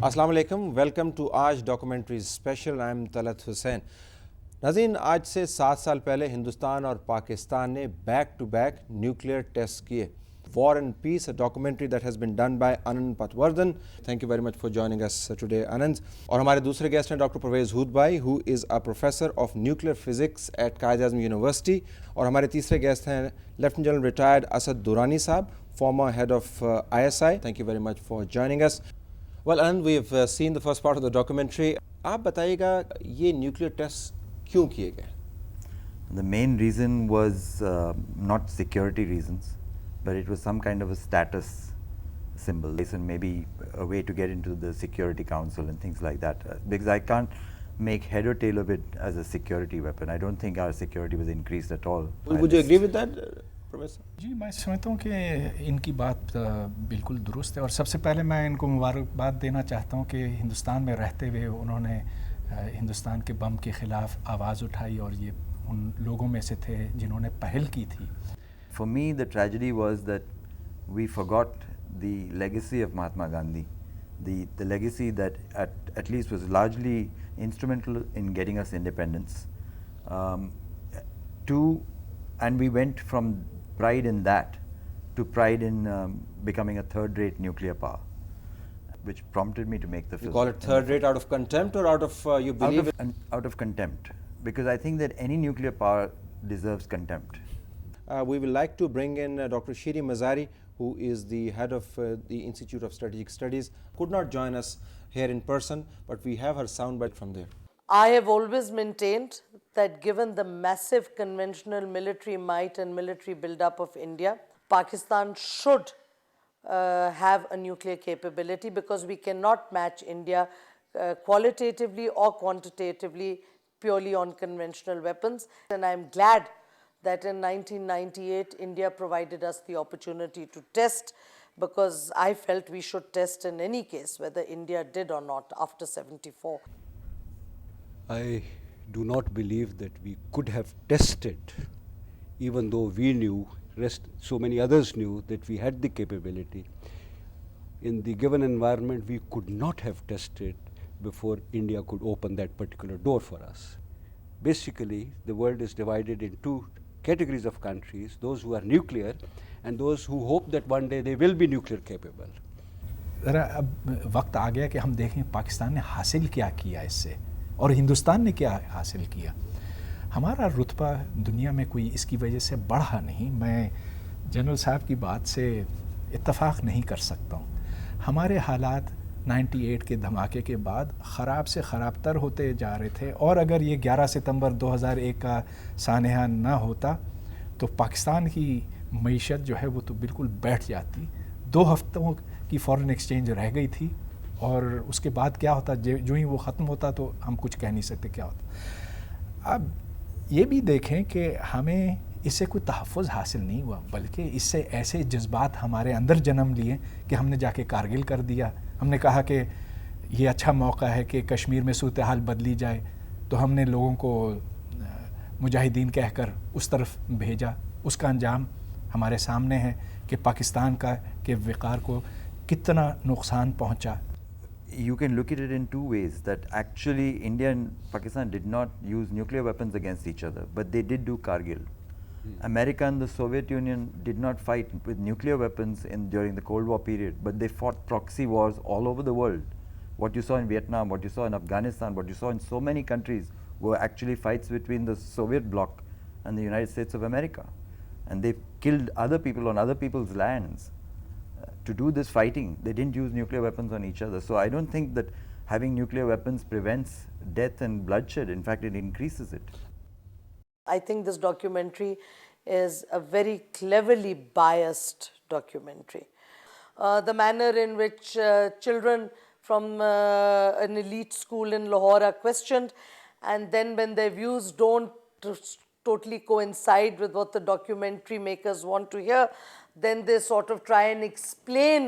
السلام علیکم، welcome to Aaj documentaries special. I am Talat Hussain. ناظرین، آج سے 7 سال پہلے ہندوستان اور پاکستان نے back to back nuclear test کیے. War and peace, a documentary that has been done by Anand Patwardhan. Thank you very much for joining us today Anand. اور ہمارے دوسرے گیسٹ ہیں doctor Pervez Hoodbhoy, who is a professor of nuclear physics at Quaid Azam university. اور ہمارے تیسرے guest ہیں lieutenant general retired Asad Durrani صاحب، former head of ISI. Thank you very much for joining us. Well, Anand, we've seen the first part of the documentary. آپ بتائیے گا یہ nuclear test کیوں کیے گئے؟ The main reason was not security reasons, but it was some kind of a status symbol, and maybe a way to get into the Security Council and things like that. Because I can't make head or tail of it as a security weapon. I don't think our security was increased at all. Would you agree with that, Professor? جی، میں سمجھتا ہوں کہ ان کی بات بالکل درست ہے، اور سب سے پہلے میں ان کو مبارکباد دینا چاہتا ہوں کہ ہندوستان میں رہتے ہوئے انہوں نے ہندوستان کے بم کے خلاف آواز اٹھائی، اور یہ ان لوگوں میں سے تھے جنہوں نے پہل کی تھی. For me, the tragedy was that we forgot the legacy of Mahatma Gandhi, the legacy that at least was largely instrumental in getting us independence. And we went from pride in that to pride in becoming a third-rate nuclear power, which prompted me to make the film. You call it third-rate out of contempt or out of you believe it? Out of contempt, because I think that any nuclear power deserves contempt. We will like to bring in Dr. Shiri Mazari, who is the head of the Institute of Strategic Studies. Could not join us here in person, but we have her soundbite from there. I have always maintained that given the massive conventional military might and military build-up of India, Pakistan should have a nuclear capability, because we cannot match India qualitatively or quantitatively purely on conventional weapons. And I'm glad that in 1998 India provided us the opportunity to test, because I felt we should test in any case, whether India did or not after 74. I do not believe that we could have tested, even though we knew, so many others knew that we had the capability. In the given environment, we could not have tested before India could open that particular door for us. Basically, the world is divided in two categories of countries: those who are nuclear and those who hope that one day they will be nuclear capable. ذرا اب وقت آ گیا کہ ہم دیکھیں پاکستان نے حاصل کیا کیا اس سے، اور ہندوستان نے کیا حاصل کیا. ہمارا رتبہ دنیا میں کوئی اس کی وجہ سے بڑھا نہیں. میں جنرل صاحب کی بات سے اتفاق نہیں کر سکتا ہوں. ہمارے حالات 98 کے دھماکے کے بعد خراب سے خراب تر ہوتے جا رہے تھے، اور اگر یہ 11 ستمبر 2001 کا سانحہ نہ ہوتا تو پاکستان کی معیشت جو ہے وہ تو بالکل بیٹھ جاتی. 2 ہفتوں کی فارن ایکسچینج رہ گئی تھی، اور اس کے بعد کیا ہوتا، جو ہی وہ ختم ہوتا تو ہم کچھ کہہ نہیں سکتے کیا ہوتا. اب یہ بھی دیکھیں کہ ہمیں اس سے کوئی تحفظ حاصل نہیں ہوا، بلکہ اس سے ایسے جذبات ہمارے اندر جنم لیے کہ ہم نے جا کے کارگل کر دیا. ہم نے کہا کہ یہ اچھا موقع ہے کہ کشمیر میں صورتحال بدلی جائے، تو ہم نے لوگوں کو مجاہدین کہہ کر اس طرف بھیجا. اس کا انجام ہمارے سامنے ہے کہ پاکستان کا کہ وقار کو کتنا نقصان پہنچا. You can look at it in two ways, that actually India and Pakistan did not use nuclear weapons against each other, but they did do Kargil. America and the Soviet Union did not fight with nuclear weapons during the Cold War period, but they fought proxy wars all over the world. What you saw in Vietnam, what you saw in Afghanistan, what you saw in so many countries were actually fights between the Soviet bloc and the United States of America. And they killed other people on other people's lands. To do this fighting, they didn't use nuclear weapons on each other. So I don't think that having nuclear weapons prevents death and bloodshed. In fact, it increases it. I think this documentary is a very cleverly biased documentary. The manner in which children from an elite school in Lahore are questioned, and then when their views don't totally coincide with what the documentary makers want to hear, then they sort of try and explain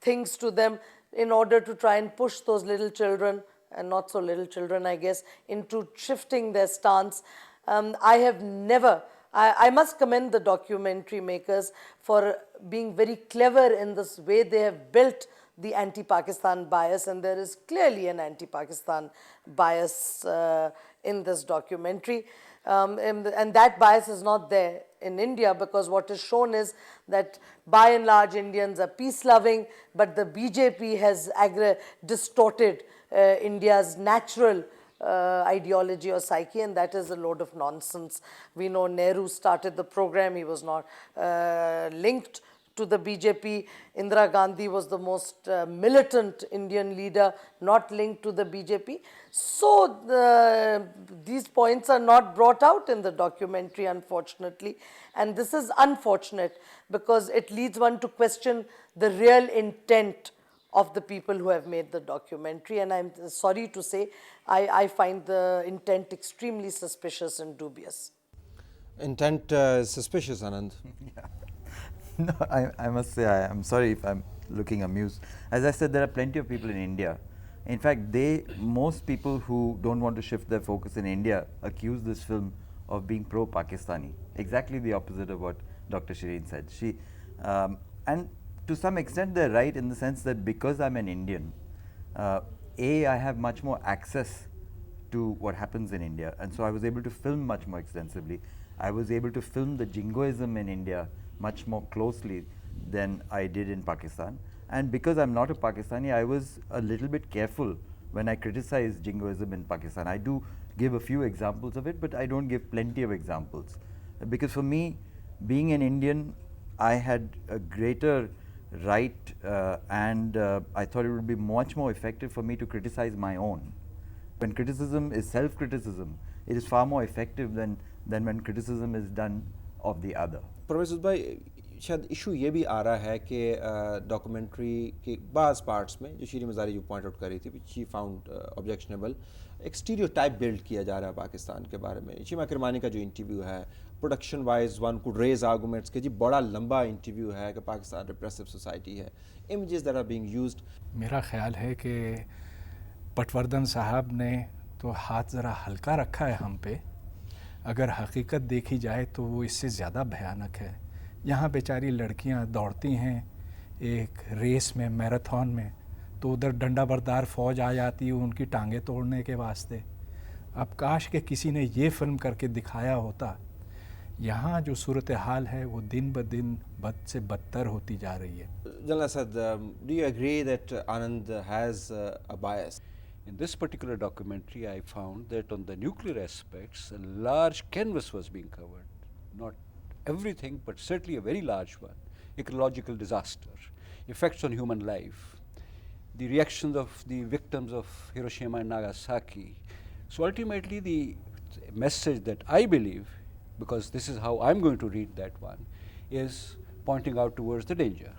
things to them in order to try and push those little children, and not so little children, I guess, into shifting their stance. I have never I must commend the documentary makers for being very clever in this way they have built the anti-Pakistan bias, and there is clearly an anti-Pakistan bias in this documentary. And that bias is not there in India, because what is shown is that by and large Indians are peace-loving, but the BJP has distorted India's natural ideology or psyche, and that is a load of nonsense. We know Nehru started the program, he was not linked to the BJP. Indira Gandhi was the most militant Indian leader, not linked to the BJP. So these points are not brought out in the documentary, unfortunately, and this is unfortunate because it leads one to question the real intent of the people who have made the documentary, and I'm sorry to say I find the intent extremely suspicious and dubious. Intent suspicious, Anand. No, I must say I'm sorry if I'm looking amused. As I said, there are plenty of people in India. In fact, most people who don't want to shift their focus in India accuse this film of being pro-Pakistani. Exactly the opposite of what Dr. Shireen said. And to some extent they're right, in the sense that because I'm an Indian, I have much more access to what happens in India, and so I was able to film much more extensively. I was able to film the jingoism in India much more closely than I did in Pakistan. And because I'm not a Pakistani, I was a little bit careful when I criticize jingoism in Pakistan. I do give a few examples of it, but I don't give plenty of examples. Because for me, being an Indian, I had a greater right and I thought it would be much more effective for me to criticize my own. When criticism is self-criticism, it is far more effective than when criticism is done of the other. Professor भाई, शायद issue ये भी आ रहा है कि documentary के बाज़ parts में जो शीरी मज़ारी जो पॉइंट आउट कर रही थी, शी फाउंड ऑब्जेक्शनेबल, एक स्टीरियोटाइप बिल्ड किया जा रहा है पाकिस्तान के बारे में. शीमा किरमानी का जो इंटरव्यू है, production wise one could raise arguments कि जी बड़ा लंबा इंटरव्यू है कि पाकिस्तान रिप्रेसिव सोसाइटी है, images that are being used. मेरा ख्याल है कि पटवर्धन साहब ने तो हाथ ज़रा हल्का रखा है हम पे. अगर हकीकत देखी जाए तो वो इससे ज़्यादा भयानक है. यहाँ बेचारी लड़कियाँ दौड़ती हैं एक रेस में, मैराथन में, तो उधर डंडा बरदार फ़ौज आ जाती है उनकी टांगें तोड़ने के वास्ते. अब काश के किसी ने ये फिल्म करके दिखाया होता. यहाँ जो सूरत हाल है वो दिन ब दिन बद से बदतर होती जा रही है. General Asad, do you agree that Anand has a bias? In this particular documentary, I found that on the nuclear aspects, a large canvas was being covered. Not everything, but certainly a very large one. Ecological disaster, effects on human life, the reactions of the victims of Hiroshima and Nagasaki. So ultimately the message that I believe, because this is how I'm going to read that one, is pointing out towards the danger.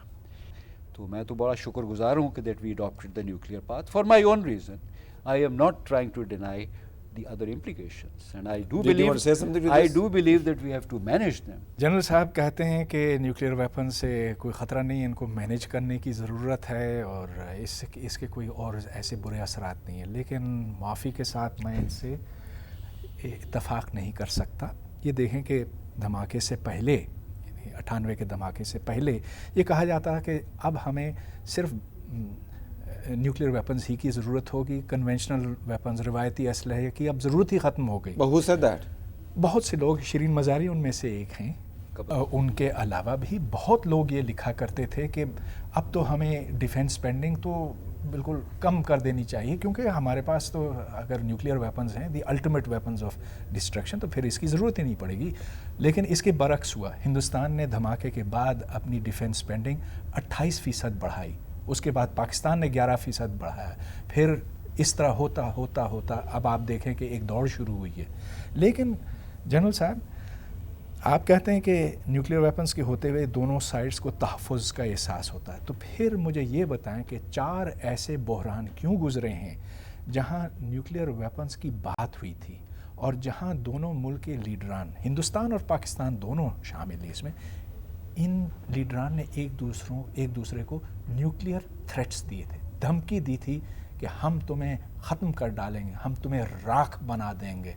तो मैं तो बड़ा शुक्रगुजार हूँ कि that we adopted the nuclear path for my own reason. I am not trying to deny the other implications, and I do believe that we have to manage them. General साहब कहते हैं कि न्यूक्लियर वेपन से कोई ख़तरा नहीं, इनको manage करने की ज़रूरत है और इसके कोई और ऐसे बुरे असरात नहीं है. लेकिन माफ़ी के साथ मैं इनसे इत्तफाक नहीं कर सकता. ये देखें कि धमाके से पहले, 98 के धमाके से पहले ये कहा जाता है कि अब हमें सिर्फ न्यूक्लियर वेपन्स ही की ज़रूरत होगी, कन्वेंशनल वेपन्स, रिवायती असलहे की अब ज़रूरत ही ख़त्म हो गई. Who said that? बहुत से लोग, शिरीन मज़ारी उनमें से एक हैं. उनके अलावा भी बहुत लोग ये लिखा करते थे कि अब तो हमें डिफेंस स्पेंडिंग तो बिल्कुल कम कर देनी चाहिए, क्योंकि हमारे पास तो अगर न्यूक्लियर वेपन्स हैं, the ultimate weapons of destruction, तो फिर इसकी ज़रूरत ही नहीं पड़ेगी. लेकिन इसके बरक्स हुआ. हिंदुस्तान ने धमाके के बाद अपनी डिफेंस स्पेंडिंग 28% बढ़ाई. उसके बाद पाकिस्तान ने 11% बढ़ाया. फिर इस तरह होता होता होता अब आप देखें कि एक दौड़ शुरू हुई है. लेकिन जनरल साहब, आप कहते हैं कि न्यूक्लियर वेपन्स के होते हुए दोनों साइड्स को तहफ़्फ़ुज़ का एहसास होता है, तो फिर मुझे ये बताएं कि 4 ऐसे बहरान क्यों गुज़रे हैं जहां न्यूक्लियर वेपन्स की बात हुई थी और जहां दोनों मुल्क के लीडरान, हिंदुस्तान और पाकिस्तान दोनों शामिल हैं इसमें, इन लीडरान ने एक दूसरे को न्यूक्लियर थ्रेट्स दिए थे, धमकी दी थी कि हम तुम्हें ख़त्म कर डालेंगे, हम तुम्हें राख बना देंगे.